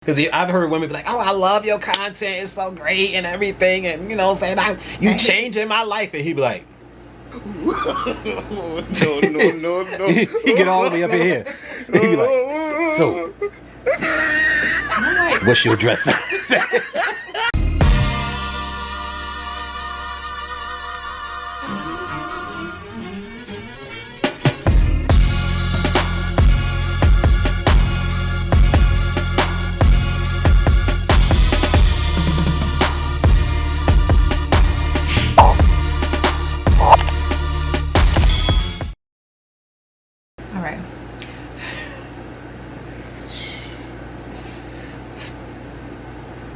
Because I've heard women be like, oh, I love your content, it's so great and everything, and you know, saying you changing my life, and he be like, no. he get all the way up in here, and he be like, so, what's your dress?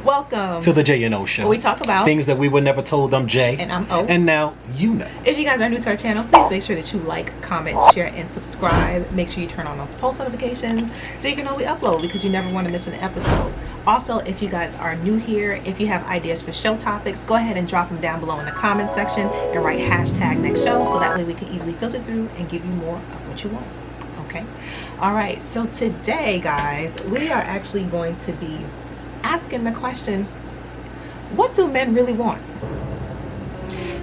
Welcome to the J&O Show. Where we talk about things that we were never told. I'm Jay. And I'm O. And now you know. If you guys are new to our channel, please make sure that you like, comment, share, and subscribe. Make sure you turn on those post notifications so you can know we upload, because you never want to miss an episode. Also, if you guys are new here, if you have ideas for show topics, go ahead and drop them down below in the comment section and write hashtag next show, so that way we can easily filter through and give you more of what you want. Okay? Alright, so today, guys, we are actually going to be asking the question, what do men really want?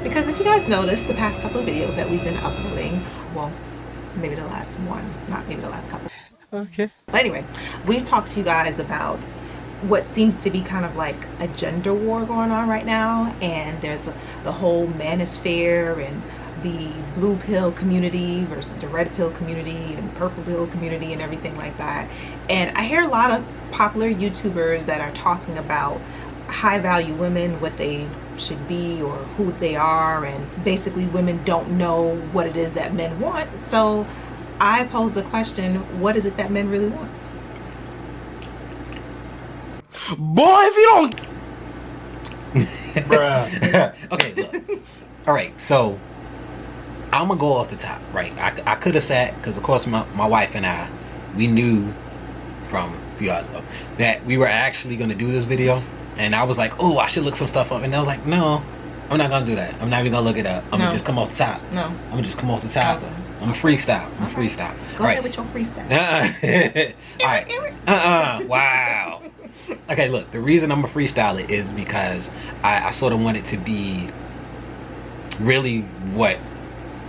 Because if you guys noticed the past couple of videos that we've been uploading, well, maybe the last one, not maybe the last couple. Okay. But anyway, we've talked to you guys about what seems to be kind of like a gender war going on right now, and there's the whole manosphere and the blue pill community versus the red pill community and purple pill community and everything like that. And I hear a lot of popular YouTubers that are talking about high value women, what they should be or who they are, and basically women don't know what it is that men want. So I pose the question, what is it that men really want? Boy, if you don't Bruh. Okay, look. Alright, so I'm gonna go off the top, right? I could have sat, because of course my wife and I, we knew from a few hours ago that we were actually gonna do this video, and I was like, oh, I should look some stuff up, and I was like, no, I'm not gonna do that. I'm not even gonna look it up. I'm gonna just come off the top. No. I'm gonna just come off the top. Okay. I'm a freestyle. I'm a freestyle. Go ahead with your freestyle. Alright. Wow. Okay, look, the reason I'm a freestyler is because I sort of want it to be really what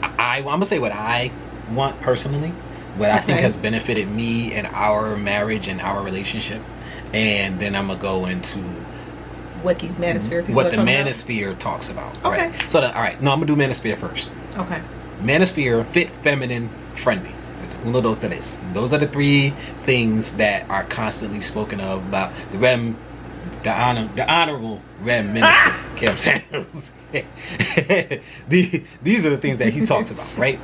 I'm gonna say what I want personally, what I think has benefited me and our marriage and our relationship, and then I'm gonna go into what these manosphere people what the manosphere talks about. Okay. Right? So all right, no, I'm gonna do manosphere first. Okay. Manosphere, fit, feminine, friendly. Those are the three things that are constantly spoken of about the honorable Rem Minister, Kim Sanders. These are the things that he talks about, right?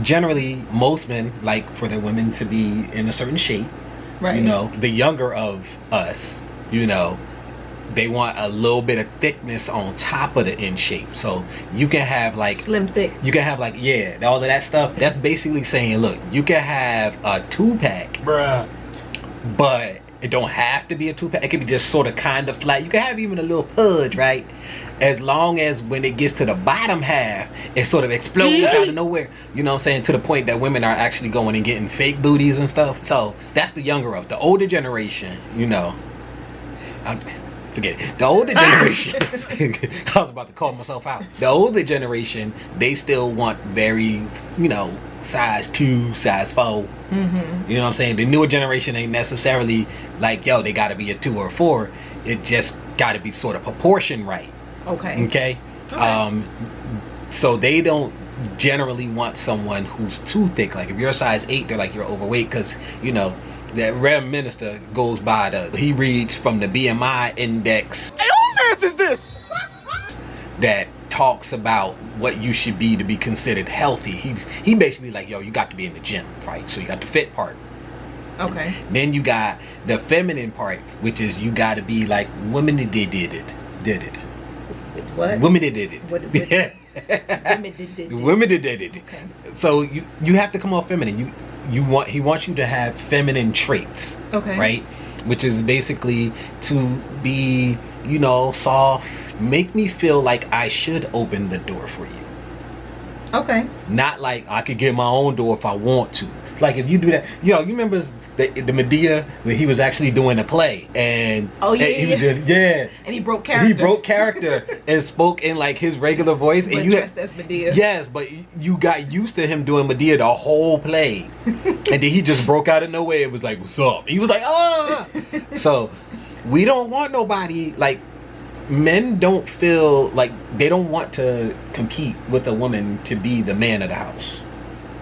Generally, most men like for their women to be in a certain shape. Right. You know, the younger of us, you know, they want a little bit of thickness on top of the in shape. So you can have like slim thick. You can have like, yeah, all of that stuff. That's basically saying, look, you can have a 2-pack, bruh, but it don't have to be a 2-pack. It can be just sort of kind of flat. You can have even a little pudge, right? As long as when it gets to the bottom half, it sort of explodes out of nowhere. You know what I'm saying? To the point that women are actually going and getting fake booties and stuff. So that's the younger of. The older generation, you know, forget it. The older generation, I was about to call myself out. The older generation, they still want very, you know, size 2, size 4. Mm-hmm. You know what I'm saying? The newer generation ain't necessarily like, yo, they got to be a 2 or a 4. It just got to be sort of proportion right. Okay. So they don't generally want someone who's too thick. Like if you're a size 8, they're like, you're overweight, because you know that Rev Minister goes by he reads from the BMI index. Hey, who mess is this? That talks about what you should be to be considered healthy. He basically like, yo, you got to be in the gym, right? So you got the fit part. Okay. Then you got the feminine part, which is you got to be like women that did it. What? Women that did it. Women that did it. Okay. So you have to come off feminine. He wants you to have feminine traits. Okay. Right? Which is basically to be, you know, soft, make me feel like I should open the door for you. Okay. Not like I could get my own door if I want to. Like if you do that, you remember the Medea when he was actually doing a play and oh yeah, and he was doing, and he broke character. He broke character and spoke in like his regular voice, but and you dressed as Medea. Yes, but you got used to him doing Medea the whole play, and then he just broke out of nowhere. It was like, "What's up?" He was like, "Ah!" So we don't want nobody like. Men don't feel like they don't want to compete with a woman to be the man of the house.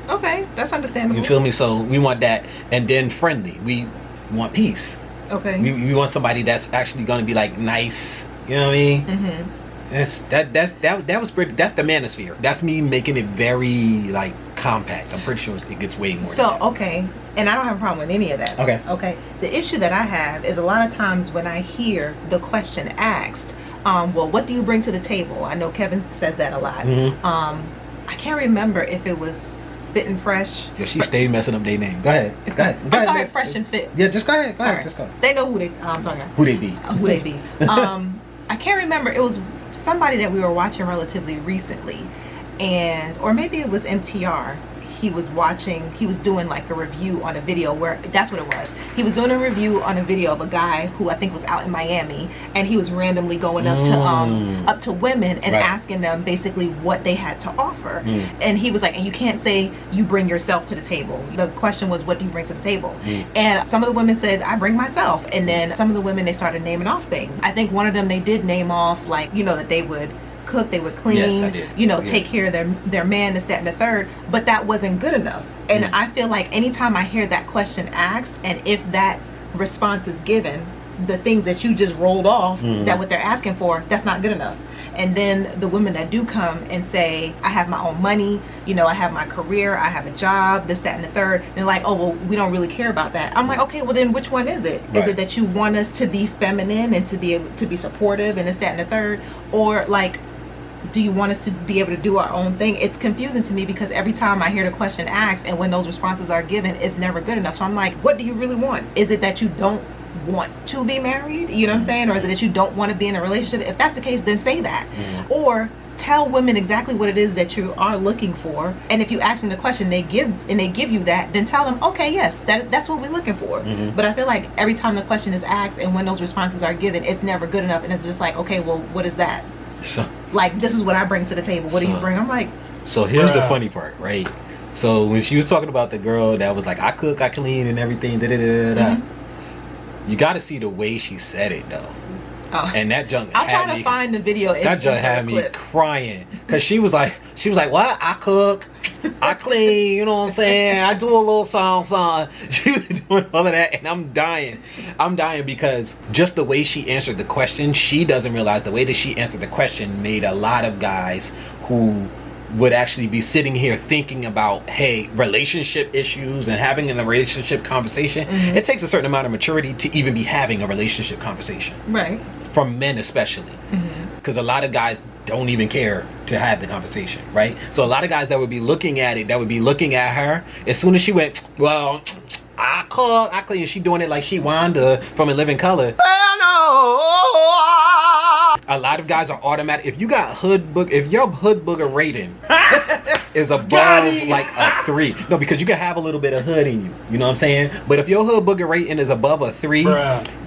Okay, that's understandable. You feel me? So we want that, and then friendly. We want peace. Okay. We want somebody that's actually going to be like nice. You know what I mean? That was pretty. That's the manosphere. That's me making it very like compact. I'm pretty sure it gets way more. So okay, and I don't have a problem with any of that. Okay. The issue that I have is a lot of times when I hear the question asked, well, what do you bring to the table? I know Kevin says that a lot. I can't remember if it was Fit and Fresh. Yeah, she stayed messing up their name. Go ahead. I'm sorry, Fresh and Fit. Yeah, just go ahead. Sorry. Just go. They know who they. I'm talking about. Who they be? Who they be? I can't remember. It was somebody that we were watching relatively recently, or maybe it was MTR. He was doing like a review on a video where, that's what it was. He was doing a review on a video of a guy who I think was out in Miami, and he was randomly going up to women and asking them basically what they had to offer. And he was like, and you can't say you bring yourself to the table. The question was, what do you bring to the table? And some of the women said, I bring myself. And then some of the women, they started naming off things. I think one of them, they did name off like, that they would cook, they would clean, yes, I did. Take care of their man, this, that, and the third, but that wasn't good enough. And I feel like anytime I hear that question asked, and if that response is given, the things that you just rolled off, that what they're asking for, that's not good enough. And then the women that do come and say, I have my own money, I have my career, I have a job, this, that, and the third, and they're like, oh, well, we don't really care about that. I'm like, okay, well then which one is it? Right. Is it that you want us to be feminine and to be able to be supportive and this, that, and the third? Or like, do you want us to be able to do our own thing? It's confusing to me because every time I hear the question asked and when those responses are given, it's never good enough. So I'm like, what do you really want? Is it that you don't want to be married? You know what I'm saying? Or is it that you don't want to be in a relationship? If that's the case, then say that. Or tell women exactly what it is that you are looking for. And if you ask them the question, they give you that, then tell them, okay, yes, that's what we're looking for. But I feel like every time the question is asked and when those responses are given, it's never good enough. And it's just like, okay, well, what is that? So, like, this is what I bring to the table. What do you bring? I'm like, so here's the funny part, right? So when she was talking about the girl that was like, I cook, I clean, and everything, you got to see the way she said it though. And that junk I'm trying to find the video. That junk had me crying because she was like, what? I cook, I clean, you know what I'm saying? I do a little song. She was doing all of that, and I'm dying because just the way she answered the question, she doesn't realize the way that she answered the question made a lot of guys who would actually be sitting here thinking about, hey, relationship issues and having a relationship conversation. It takes a certain amount of maturity to even be having a relationship conversation, right? From men especially, because a lot of guys don't even care to have the conversation, right? So a lot of guys that would be looking at her, as soon as she went, well, I cook, I clean, she doing it like she Wanda from In Living Color. A lot of guys are automatic. If you got if your hood booger rating is above like a 3, no, because you can have a little bit of hood in you, you know what I'm saying? But if your hood booger rating is above a 3,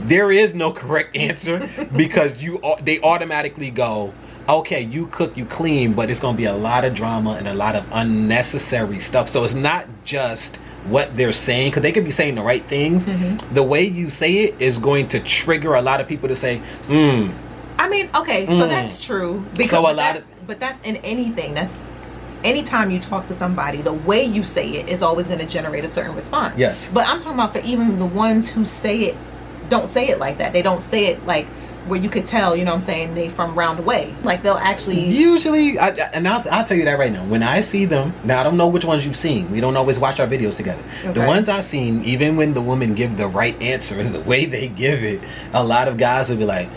there is no correct answer because they automatically go, okay, you cook, you clean, but it's gonna be a lot of drama and a lot of unnecessary stuff. So it's not just what they're saying, because they could be saying the right things. The way you say it is going to trigger a lot of people to say, I mean, okay, so that's true. Because, so but that's in anything. That's anytime you talk to somebody, the way you say it is always going to generate a certain response. Yes. But I'm talking about for even the ones who say it, don't say it like that. They don't say it like where you could tell, you know what I'm saying, they from round away. Like they'll actually... Usually, I'll tell you that right now. When I see them, now I don't know which ones you've seen. We don't always watch our videos together. Okay. The ones I've seen, even when the women give the right answer, the way they give it, a lot of guys will be like,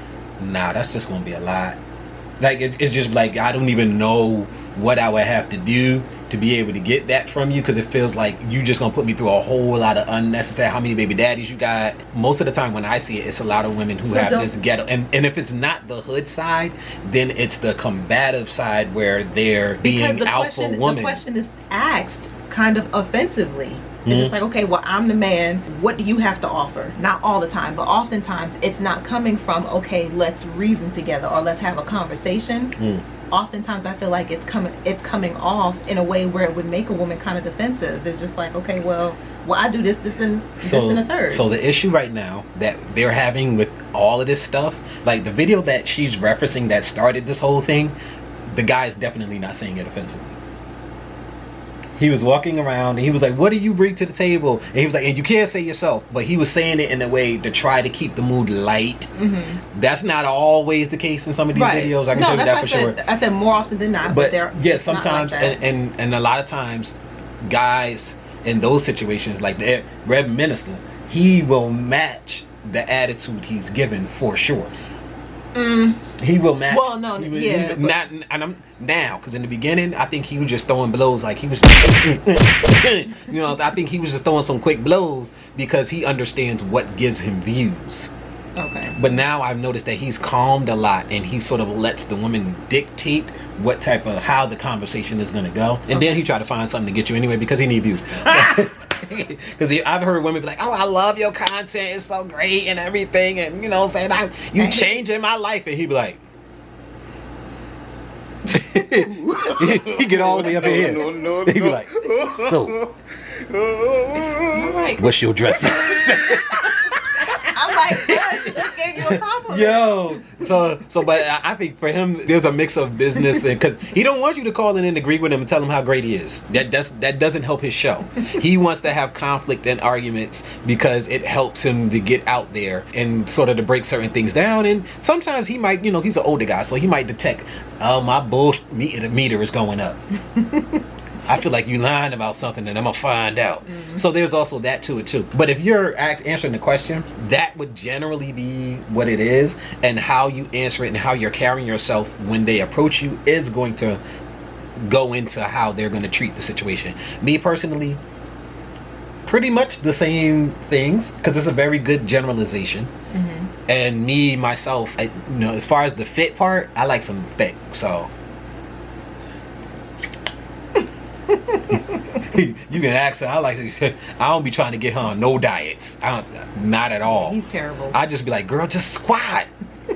nah, that's just gonna be a lot. Like it's just like I don't even know what I would have to do to be able to get that from you, because it feels like you just gonna put me through a whole lot of unnecessary, how many baby daddies you got. Most of the time when I see it, it's a lot of women who have this ghetto, and if it's not the hood side, then it's the combative side where they're being alpha woman. The question is asked kind of offensively. It's just like, okay, well, I'm the man. What do you have to offer? Not all the time, but oftentimes it's not coming from, okay, let's reason together or let's have a conversation. Oftentimes I feel like it's coming off in a way where it would make a woman kind of defensive. It's just like, okay, well, I do this, and a third. So the issue right now that they're having with all of this stuff, like the video that she's referencing that started this whole thing, the guy's definitely not saying it offensively. He was walking around and he was like, what do you bring to the table? And he was like, and you can't say yourself. But he was saying it in a way to try to keep the mood light. That's not always the case in some of these videos. I can tell you that for sure. I said more often than not. But yeah, sometimes, like and a lot of times, guys in those situations, like the Reverend Minister, he will match the attitude he's given for sure. He will match. Well, no, yeah. Not, and I'm now, because in the beginning, I think he was just throwing blows, like he was, you know, I think he was just throwing some quick blows because he understands what gives him views. Okay. But now I've noticed that he's calmed a lot, and he sort of lets the woman dictate what type of, how the conversation is going to go, and then he try to find something to get you anyway because he need views. Because I've heard women be like, oh, I love your content, it's so great and everything, and you know, saying you changing my life, and he be like, he get all the way up in here. He be like, so what's your dress? I'm like, yeah, she just gave you a compliment. Yo, but I think for him, there's a mix of business, and because he don't want you to call in and agree with him and tell him how great he is. That doesn't help his show. He wants to have conflict and arguments because it helps him to get out there and sort of to break certain things down. And sometimes he might, you know, he's an older guy, so he might detect, oh, my bull meter is going up. I feel like you lying about something and I'm gonna find out. So there's also that to it too. But if you're answering the question, that would generally be what it is, and how you answer it and how you're carrying yourself when they approach you is going to go into how they're going to treat the situation. Me personally, pretty much the same things, because it's a very good generalization. And me myself, you know, as far as the fit part, I like some thick, so you can ask her. I don't be trying to get her on no diets. Not at all. He's terrible. I just be like, girl, just squat.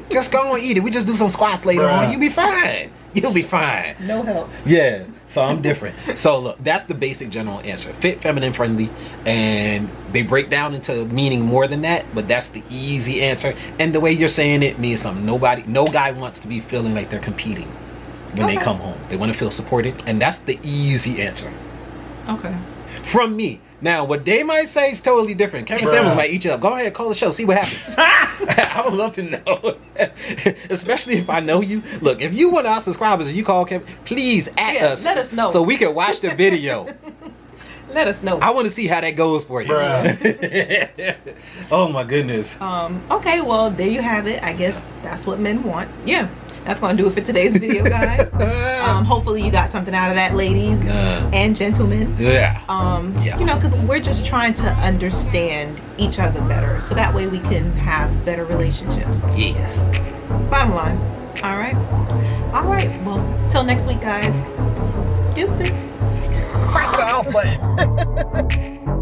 Just go and eat it. We just do some squats later on. You'll be fine. You'll be fine. No help. Yeah. So I'm different. So look, that's the basic general answer. Fit, feminine, friendly, and they break down into meaning more than that, but that's the easy answer. And the way you're saying it means something. No guy wants to be feeling like they're competing when they come home. They want to feel supported, and that's the easy answer. Okay. From me. Now, what they might say is totally different. Kevin Samuels might eat you up. Go ahead, call the show, see what happens. I would love to know. Especially if I know you. Look, if you want our subscribers and you call Kevin, please at us. Let us know. So we can watch the video. Let us know. I want to see how that goes for you. Oh my goodness. Okay, well, there you have it. I guess that's what men want. Yeah. That's going to do it for today's video, guys. Hopefully you got something out of that, ladies and gentlemen. You know, because we're just trying to understand each other better, so that way we can have better relationships. Yes. Bottom line. All right. Well, till next week, guys. Deuces. Press the off button.